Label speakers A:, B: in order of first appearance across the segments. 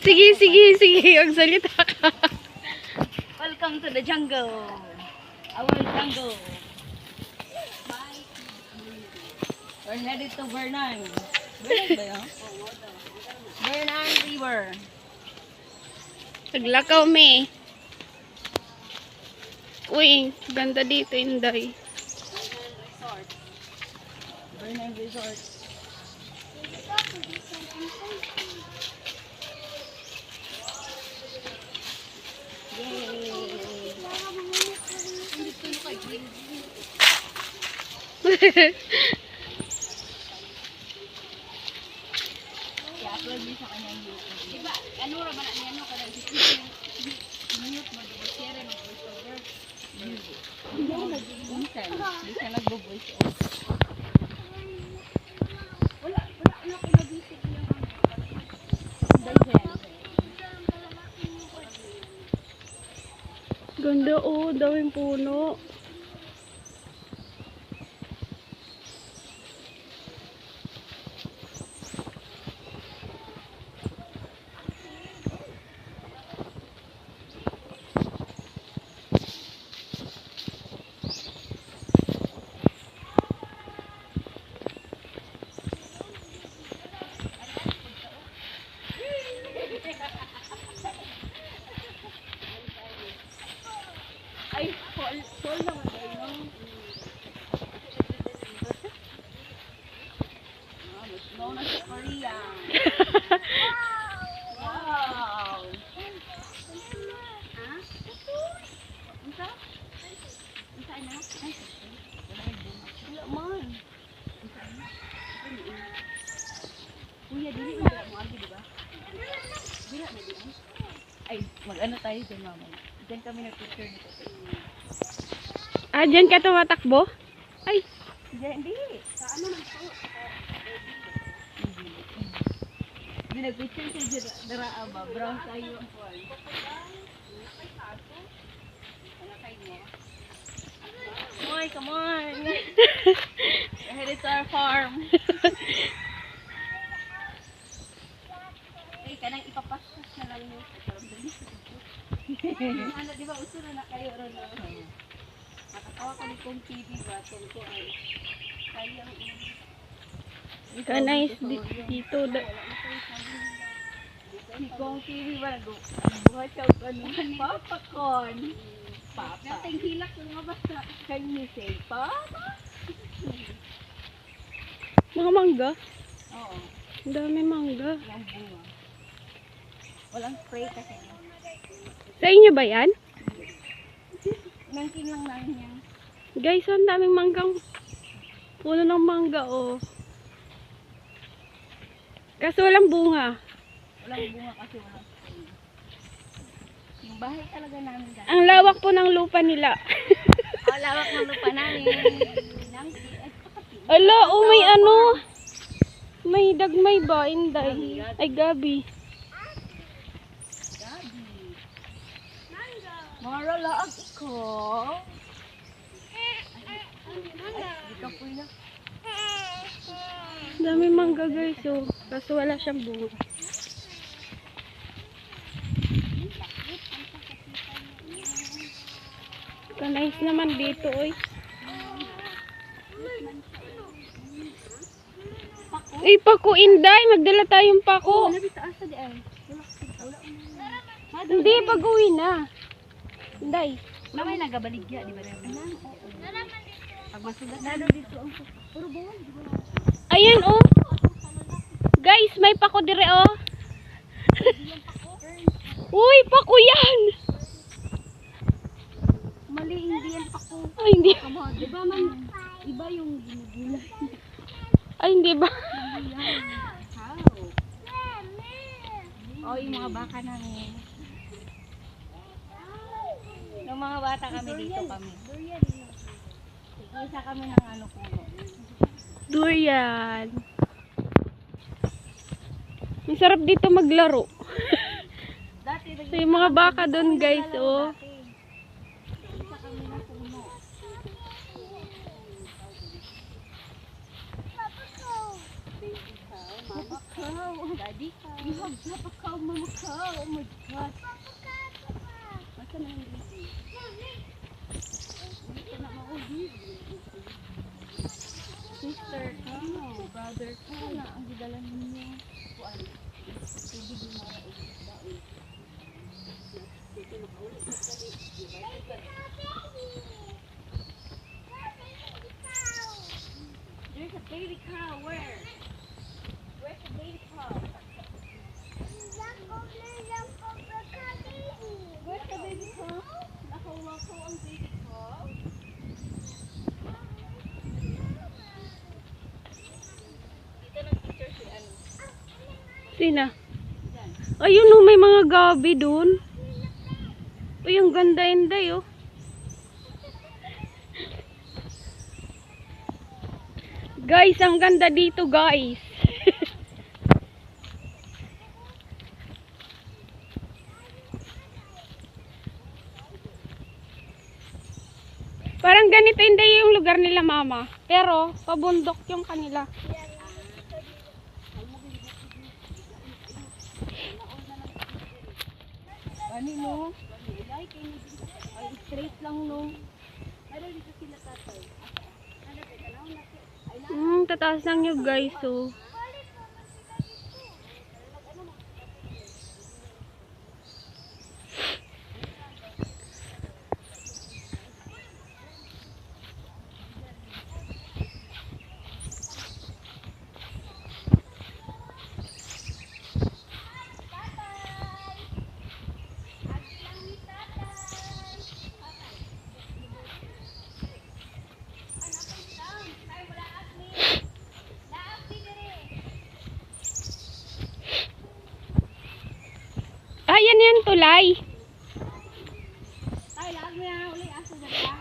A: Sige, sige, sige. Ang salita ka.
B: Welcome to the jungle. Our jungle. We're headed to Berdan. Berdan ba yun? Berdan River.
A: Naglakaw me. Uy, ganda dito, Inday.
B: Berdan Resort. I-upload mo sa kanyang YouTube. Diba? Ano ra ba na niya no? Kada mute mo, share mo, voice over. Hindi siya nagbo-voice over. Wala ko nag-isip niya.
A: Ganda oh, dawing puno.
B: Ay, fall naman tayo, no? Mas snow na sa Korea. Wow! Ha? Unsa? Unsa na? Wala man. Kuya, dili mo mo agi, di ba? Dili na di. Ay, mag-ano tayo dyan, mama. Diyan kami nag-picture dito.
A: Ah, dyan ka tumatakbo? Ay,
B: Hindi. Sa ano man po? Hindi nag-picture siya dara ba? Brown tayo ang fall. Boy, come on! We're headed to our farm. Ay, kanang ipapasok na lang yun. Ano, di ba? Uso na kayo ron. Nakatawa ko ni kong TV ba? Tungko ay. Kaya
A: ka nice dito.
B: Si kong TV ba? Buhat siya ko ano? Papakon. Papa. Natang hilak ko nga basta kayo ni say. Papa.
A: Mga mangga.
B: Oo.
A: Ang dami mangga.
B: Walang bunga. Walang spray kasi.
A: Sa inyo ba yan?
B: Nangkin lang namin yan.
A: Guys, ang daming manggang. Puno ng mangga, oh. Kaso walang bunga.
B: Walang bunga kasi walang spray. Yung bahay talaga namin dati.
A: Ang lawak po ng lupa nila.
B: Lawak ng lupa namin.
A: Ala, oh, may ano. May dagmay ba, Inday? Ay, gabi.
B: Marala ako.
A: Dami mangga, guys, oh. Kaso wala siyang bunga. Nice naman dito, oy. Uy, pako, Inday. Magdala tayong pako. Hindi, pag-uwi na. Inday.
B: Namay nagabaligya, di ba? Pag masugat na dito ang puro bawal, di ba?
A: Ayan, oh. Guys, may pako dire, oh. Uy, pako yan.
B: Mali, hindi yan pako.
A: Ay, hindi.
B: Di ba man, iba yung ginagulay.
A: Ay, hindi ba?
B: Oh, yung mga baka namin. Nung mga bata kami dito kami. Isa kami ng ano puno.
A: Durian. Ang sarap dito maglaro. So, yung mga baka doon, guys, oh.
B: Isa kami ng puno. Mama ko. Daddy, you have Papa Cow, Mama Cow. Oh my God. Masa na yung baby? Masa na maulid? Sister ka, brother ka na ang gidalan ninyo. Kuan, tubig yung mga daon. Dito makaulit na kami. There's a baby cow. Where? Where's the baby cow? Where's the baby cow? Nakawako ang baby cow. Dito nag-picture si ano.
A: Sina? Ayun oh, may mga gabi dun. Uy, ang ganda-inday oh. Guys, ang ganda dito guys. Parang ganito hindi yung lugar nila mama. Pero, pabundok yung kanila.
B: Ani no? Ay, straight lang no. Ano dito sila tatay?
A: Tataas lang yung guys oh. Ayan yan tulay.
B: Ay, lag mo na uli aso dala.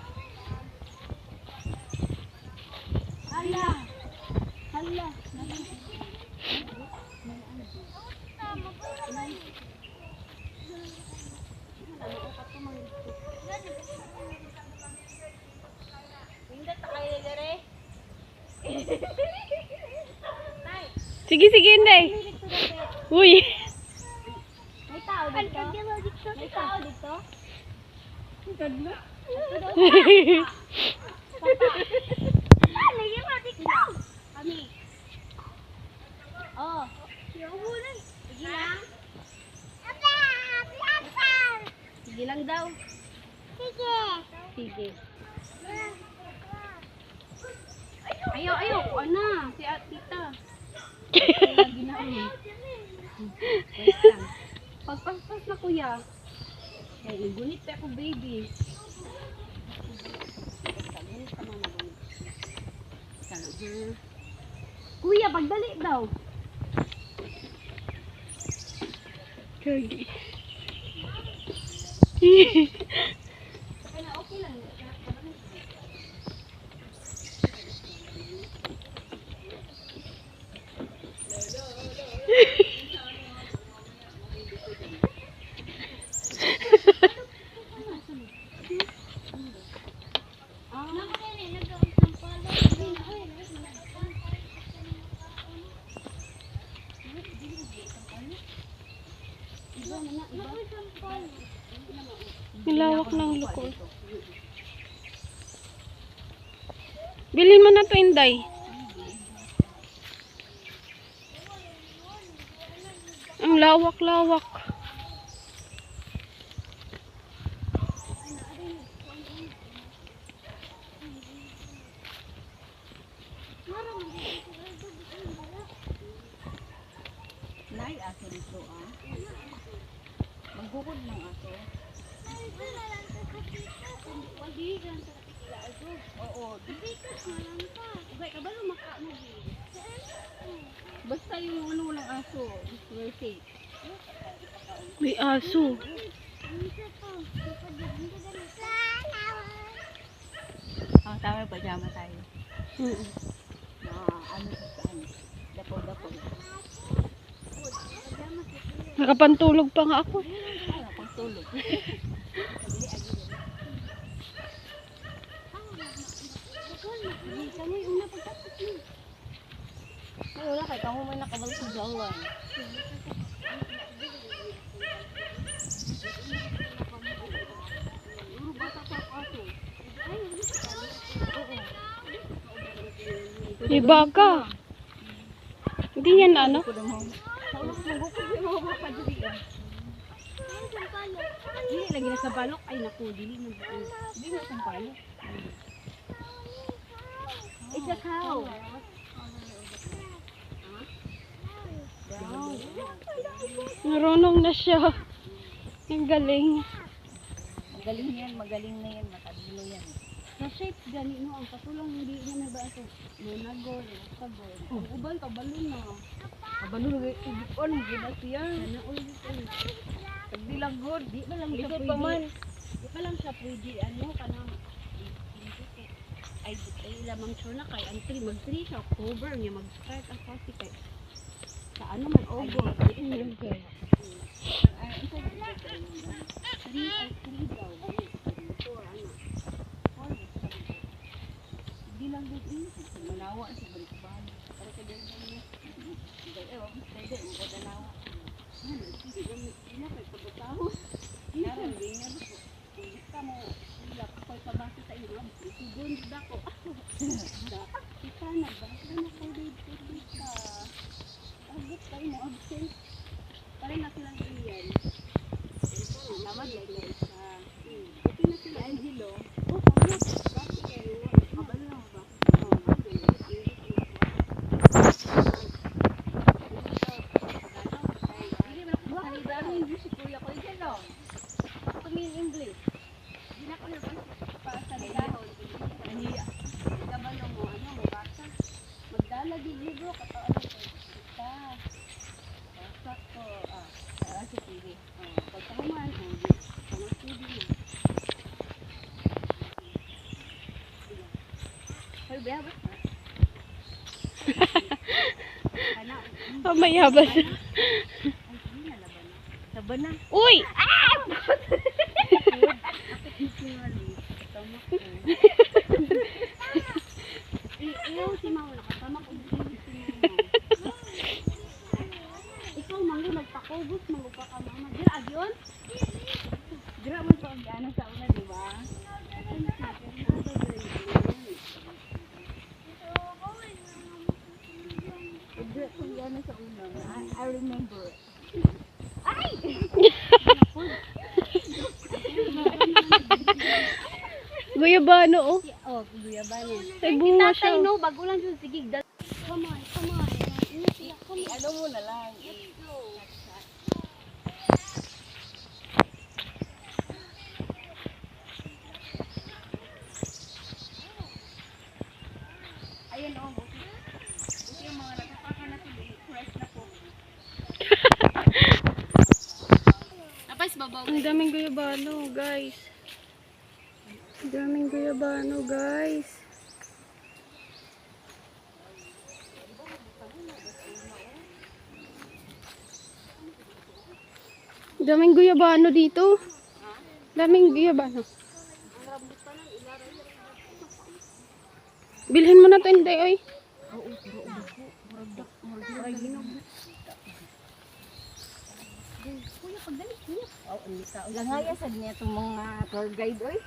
B: Hala. Hala.
A: Sige, sige, hindi. Uy.
B: May tao dito? May tao dito? Kadlo? Ano yung matik daw? Kami. Oh. Sige lang. Sige lang daw. Sige. Ayaw, ayaw. Ano? Si Tita. Lagi na rin. Wait lang. Pagpaspas na kuya. Ay, nagunit pa ako baby. Kuya, pagdali daw.
A: Kagi.
B: Okay lang.
A: Nilawak ng lukol. Bilhin mo na to, Inday. Ang lawak-lawak.
B: Nay, aso dito ah. Magbukod ng aso. Oo. Basta yung ano walang aso. We're safe.
A: May aso.
B: Oh, tama yung pajama tayo. Ano sa ano? Dapaw-dapaw.
A: Nakapantulog pa nga ako.
B: Pagtulog. Ay, wala kay kamo may nakabalik sa jawan.
A: Iba ka. Hindi yan ano.
B: Dili lagi na sa balok. Ay naku, dili na sa balok. It's a cow.
A: Marunong na siya. Ang galing.
B: Magaling yan, magaling na yan, matalino yan. Sa shape gani no, ang katulong hindi niya may ba ito. Lunagol, sagol. Ang uban kabalon na. Kabalon na ibon, gina siya. Sana ulit ito. Pagdi lang good, di ba lang siya pwede. Di ba lang siya pwede, ano, kanang ay lamang sure na kay ang 3 mag 3 sa October niya mag-start ang kasi kay sa ano man August. Okay. Ay, ito 3 daw. Di lang din manawa sa balik-balik. Para sa ganyan niya. Dahil wag pwede mo kadalawa. Sige lang ina kay pagkatapos. Naran din niya ko. Kung gusto mo ila ko sa base sa iyo, sugon dako. Kita na ba? Ano ko dito kita. Agit tayo mo absent. Para na silang iyan. Tama din sa. Okay na sila Angelo. Oh, pagod. Bakit kayo? Kabalo lang ba? English kuya ko yan no. Tumingin English. Hindi na ko na para sa dahon. Aniya. Kabalo mo ano mo basa. Magdala di libro kataan ko. Kita. Basa ko sa TV. Pagkahuman ang TV mo. Hoy bayabas na. Kana.
A: Mayabas.
B: Laban na.
A: Uy!
B: Iyo si Mama nakasama ko si Mama. Ikaw mango nagpakubos mango pa ka Mama. Dira agyon? Dira mo pa ang gana sa una, di ba? Dira ko gana sa una. I remember. Ay!
A: Guyabano oh.
B: Oh, guyabano.
A: Ay bunga siya.
B: Tatay no, bago lang yun. Sige, come on, come on. Ano mo na lang. Let's go. Ayan o, buti yung mga nakapaka na ito, fresh na po. Tapos babaw.
A: Ang daming guyabano, guys. Ang daming guyabano, guys. Ang daming guyabano dito. Daming guyabano. Bilhin mo na to, hindi, oy.
B: Oo, pero ubo. Murag hinog. Kuya, pagdali, kuya. Oh, ang lita. Langaya sa niya itong mga tour guide, oy.